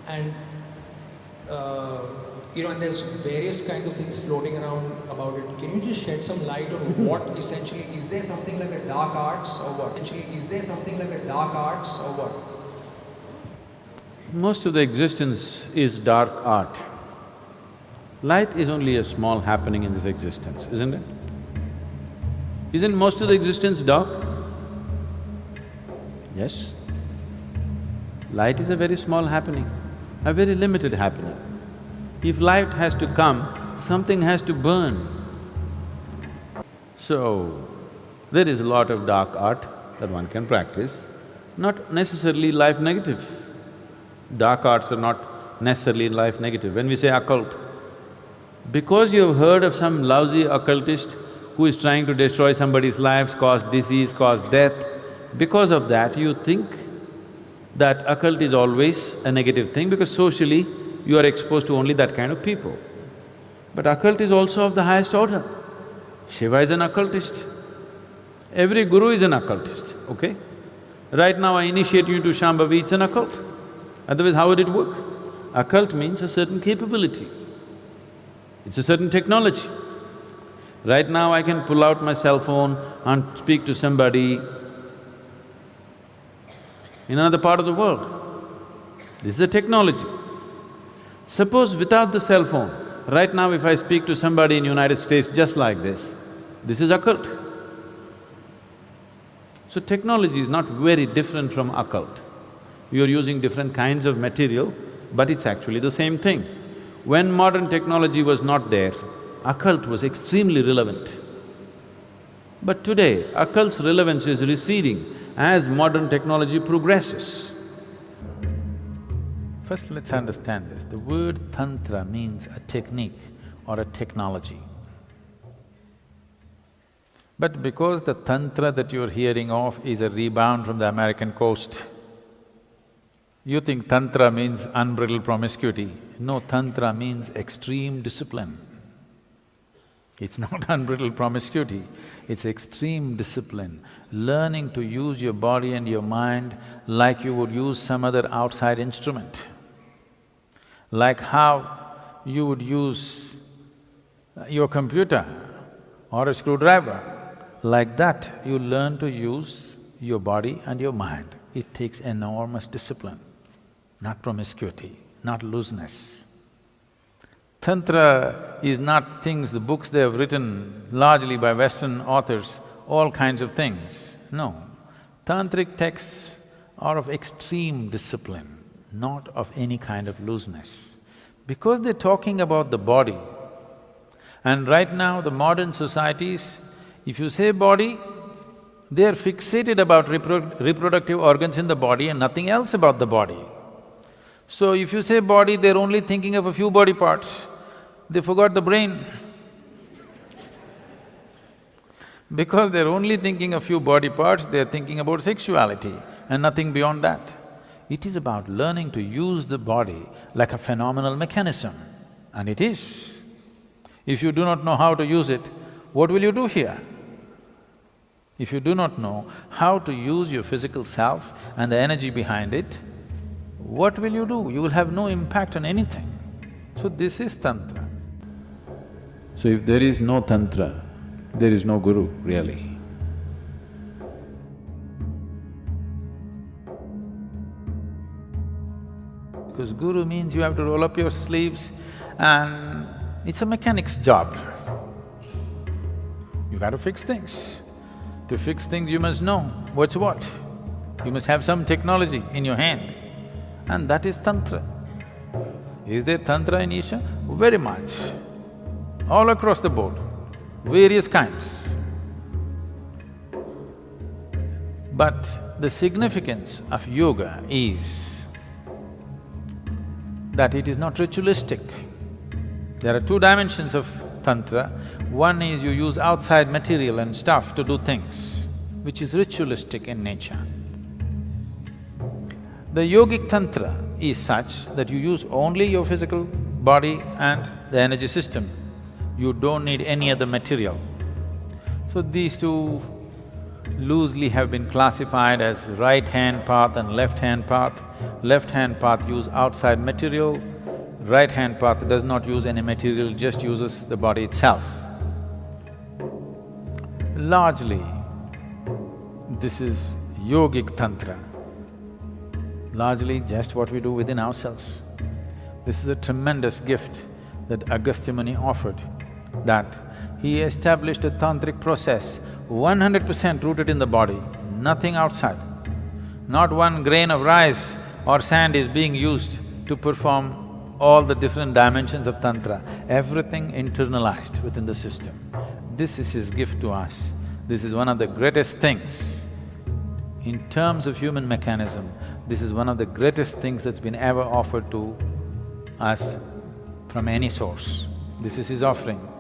And and there's various kinds of things floating around about it. Can you just shed some light on what essentially, is there something like a dark arts or what? Essentially, is there something like a dark arts or what? Most of the existence is dark art. Light is only a small happening in this existence, isn't it? Isn't most of the existence dark? Yes. Light is a very small happening, a very limited happening. If light has to come, something has to burn. So, there is a lot of dark art that one can practice, not necessarily life negative. Dark arts are not necessarily life negative. When we say occult, because you've heard of some lousy occultist who is trying to destroy somebody's lives, cause disease, cause death, because of that you think that occult is always a negative thing because socially you are exposed to only that kind of people. But occult is also of the highest order. Shiva is an occultist. Every guru is an occultist, okay? Right now I initiate you to Shambhavi, it's an occult. Otherwise, how would it work? Occult means a certain capability. It's a certain technology. Right now I can pull out my cell phone and speak to somebody in another part of the world. This is a technology. Suppose without the cell phone, right now if I speak to somebody in United States just like this is occult. So technology is not very different from occult. You are using different kinds of material, but it's actually the same thing. When modern technology was not there, occult was extremely relevant. But today, occult's relevance is receding as modern technology progresses. First, let's understand this. The word Tantra means a technique or a technology. But because the Tantra that you're hearing of is a rebound from the American coast, you think Tantra means unbridled promiscuity. No, Tantra means extreme discipline. It's not unbridled promiscuity, it's extreme discipline. Learning to use your body and your mind like you would use some other outside instrument. Like how you would use your computer or a screwdriver. Like that, you learn to use your body and your mind. It takes enormous discipline, not promiscuity, not looseness. Tantra is not things, the books they have written largely by Western authors, all kinds of things. No, tantric texts are of extreme discipline, not of any kind of looseness. Because they're talking about the body, and right now the modern societies, if you say body, they're fixated about reproductive organs in the body and nothing else about the body. So if you say body, they're only thinking of a few body parts, they forgot the brain. Because they're only thinking a few body parts, they're thinking about sexuality and nothing beyond that. It is about learning to use the body like a phenomenal mechanism, and it is. If you do not know how to use it, what will you do here? If you do not know how to use your physical self and the energy behind it, what will you do? You will have no impact on anything. So this is Tantra. So if there is no Tantra, there is no Guru, really. Because Guru means you have to roll up your sleeves and it's a mechanic's job. You got to fix things. To fix things, you must know what's what. You must have some technology in your hand, and that is Tantra. Is there Tantra in Isha? Very much. All across the board, various kinds. But the significance of yoga is that it is not ritualistic. There are two dimensions of Tantra. One is you use outside material and stuff to do things, which is ritualistic in nature. The yogic Tantra is such that you use only your physical body and the energy system. You don't need any other material. So these two loosely have been classified as right-hand path and left-hand path. Left-hand path use outside material, right-hand path does not use any material, just uses the body itself. Largely, this is yogic tantra, largely just what we do within ourselves. This is a tremendous gift that Agastya Muni offered, that he established a tantric process 100% rooted in the body, nothing outside. Not one grain of rice or sand is being used to perform all the different dimensions of tantra, everything internalized within the system. This is his gift to us. This is one of the greatest things. In terms of human mechanism, this is one of the greatest things that's been ever offered to us from any source. This is his offering.